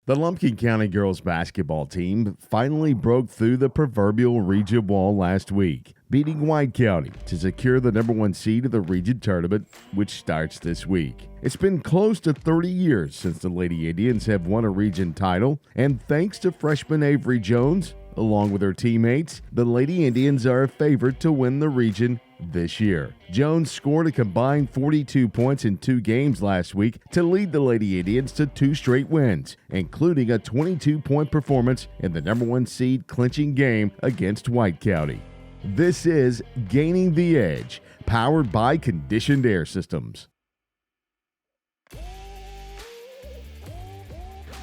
The Lumpkin County girls basketball team finally broke through the proverbial region wall last week, beating White County to secure the #1 seed of the region tournament, which starts this week. It's been close to 30 years since the Lady Indians have won a region title, and thanks to freshman Averie Jones, along with her teammates, the Lady Indians are a favorite to win the region this year. Jones scored a combined 42 points in 2 games last week to lead the Lady Indians to 2 straight wins, including a 22-point performance in the #1 seed clinching game against White County. This is Gaining the Edge, powered by Conditioned Air Systems.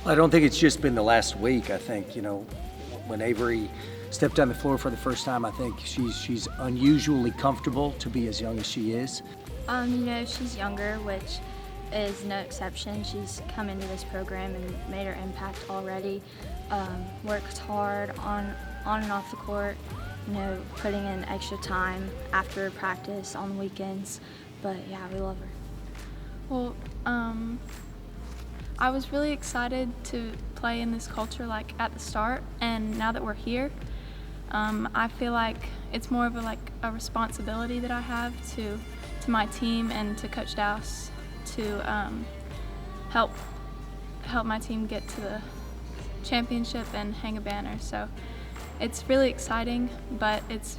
I don't think it's just been the last week. I think, when Averie stepped on the floor for the first time, I think she's unusually comfortable to be as young as she is. She's younger, which is no exception. She's come into this program and made her impact already. Worked hard on and off the court, putting in extra time after practice on the weekends. But yeah, we love her. Well, I was really excited to play in this culture at the start, and now that we're here, I feel like it's more of a responsibility that I have to my team and to Coach Dowse to help my team get to the championship and hang a banner. So it's really exciting, but it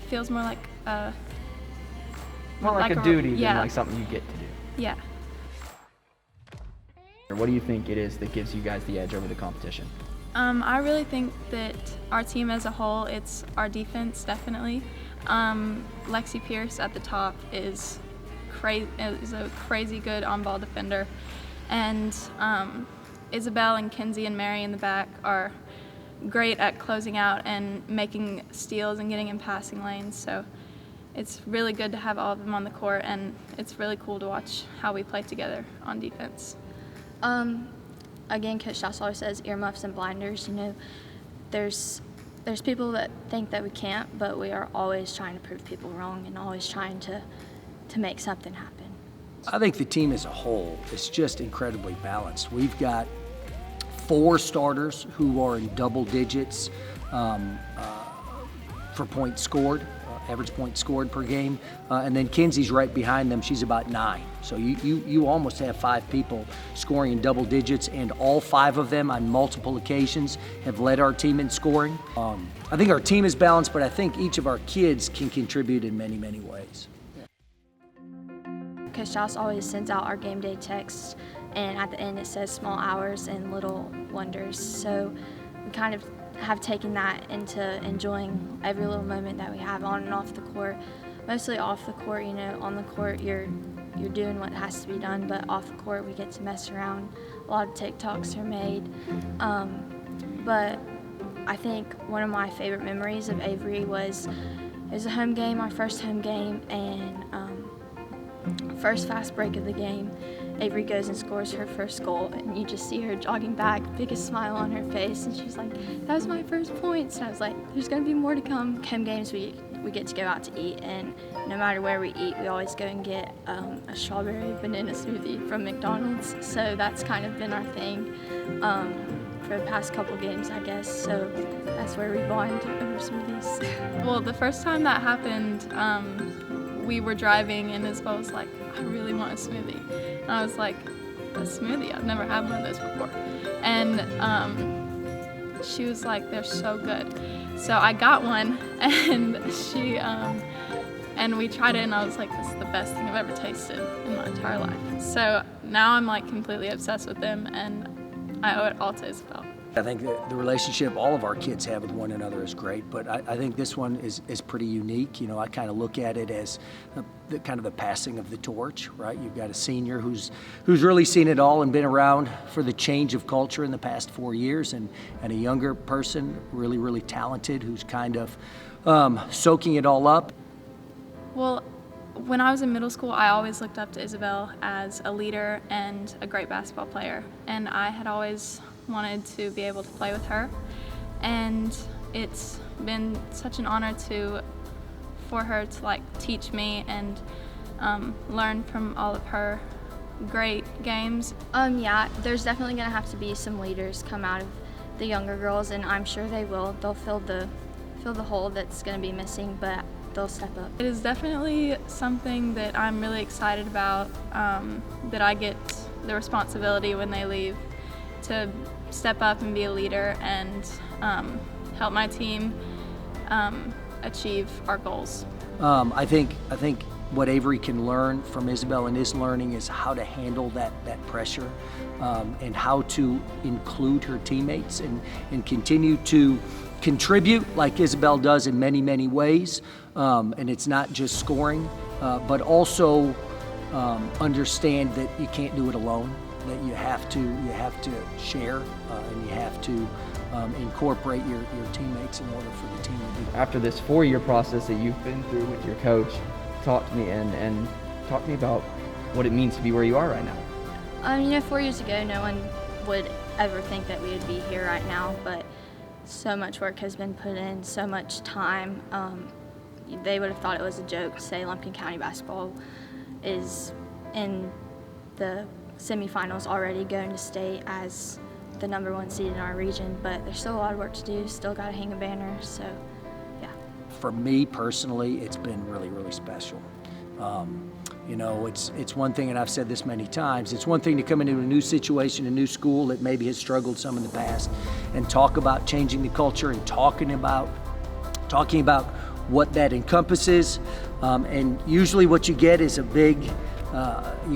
feels more like a duty than like something you get to do. Yeah. What do you think it is that gives you guys the edge over the competition? I really think that our team as a whole, it's our defense, definitely. Lexi Pierce at the top is a crazy good on-ball defender. And Isabel and Kinsey and Mary in the back are great at closing out and making steals and getting in passing lanes. So it's really good to have all of them on the court, and it's really cool to watch how we play together on defense. Again, Coach Dowse always says earmuffs and blinders. There's people that think that we can't, but we are always trying to prove people wrong and always trying to make something happen. I think the team as a whole is just incredibly balanced. We've got 4 starters who are in double digits for points scored, average points scored per game, and then Kinsey's right behind them. She's about 9. So you almost have 5 people scoring in double digits, and all 5 of them on multiple occasions have led our team in scoring. I think our team is balanced, but I think each of our kids can contribute in many, many ways. Coach Dowse always sends out our game day texts, and at the end it says small hours and little wonders. So we kind of have taken that into enjoying every little moment that we have on and off the court. Mostly off the court, on the court you're doing what has to be done, but off the court we get to mess around. A lot of TikToks are made. But I think one of my favorite memories of Averie was it was a home game, our first home game, and first fast break of the game, Averie goes and scores her first goal, and you just see her jogging back, biggest smile on her face, and she's like, "That was my first points." And I was like, "There's gonna be more to come." Home games, we get to go out to eat, and no matter where we eat, we always go and get a strawberry banana smoothie from McDonald's. So that's kind of been our thing for the past couple games, I guess. So that's where we bond over smoothies. Well, the first time that happened, we were driving and Isabel was like, "I really want a smoothie." And I was like, "A smoothie? I've never had one of those before." And she was like, "They're so good." So I got one, and and we tried it, and I was like, "This is the best thing I've ever tasted in my entire life." So now I'm completely obsessed with them, and I owe it all to Isabel. I think the relationship all of our kids have with one another is great, but I think this one is pretty unique. I kind of look at it as the passing of the torch, right? You've got a senior who's really seen it all and been around for the change of culture in the past 4 years, and a younger person, really, really talented, who's kind of soaking it all up. Well, when I was in middle school, I always looked up to Isabel as a leader and a great basketball player, and I had always wanted to be able to play with her, and it's been such an honor for her to teach me and learn from all of her great games. Yeah, there's definitely going to have to be some leaders come out of the younger girls, and I'm sure they will. They'll fill the hole that's going to be missing, but they'll step up. It is definitely something that I'm really excited about, that I get the responsibility when they leave to step up and be a leader and help my team achieve our goals. I think what Averie can learn from Isabel and is learning is how to handle that pressure, and how to include her teammates and continue to contribute like Isabel does in many, many ways. And it's not just scoring, but also understand that you can't do it alone, that you have to share, and you have to incorporate your teammates in order for the team to do. After this 4-year process that you've been through with your coach, talk to me and talk to me about what it means to be where you are right now. 4 years ago, no one would ever think that we would be here right now, but so much work has been put in, so much time. They would have thought it was a joke to say Lumpkin County basketball is in the semifinals already, going to state as the #1 seed in our region, but there's still a lot of work to do, still got to hang a banner, so yeah. For me personally, it's been really, really special. It's one thing, and I've said this many times, it's one thing to come into a new situation, a new school that maybe has struggled some in the past, and talk about changing the culture and talking about what that encompasses. And usually what you get is you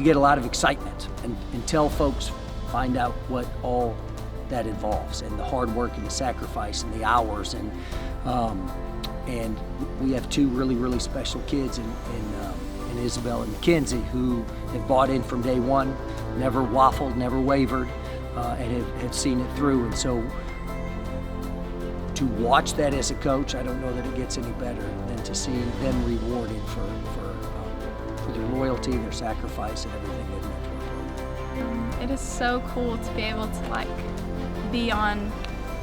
get a lot of excitement until folks find out what all that involves, and the hard work and the sacrifice and the hours. And we have two really, really special kids in Isabel and Mackenzie, who have bought in from day one, never waffled, never wavered, and have seen it through. And so to watch that as a coach, I don't know that it gets any better than to see them rewarded for their loyalty, their sacrifice, and everything they've meant to our program. It is so cool to be able to be on,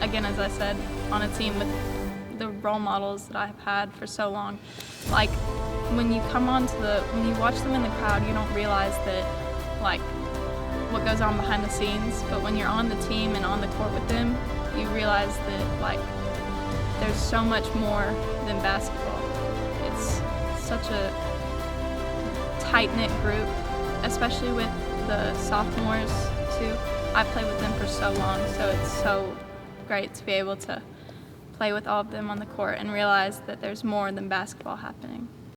again, as I said, on a team with the role models that I've had for so long. When you when you watch them in the crowd, you don't realize that what goes on behind the scenes, but when you're on the team and on the court with them, you realize that there's so much more than basketball. It's such a tight-knit group, especially with the sophomores too. I've played with them for so long, so it's so great to be able to play with all of them on the court and realize that there's more than basketball happening.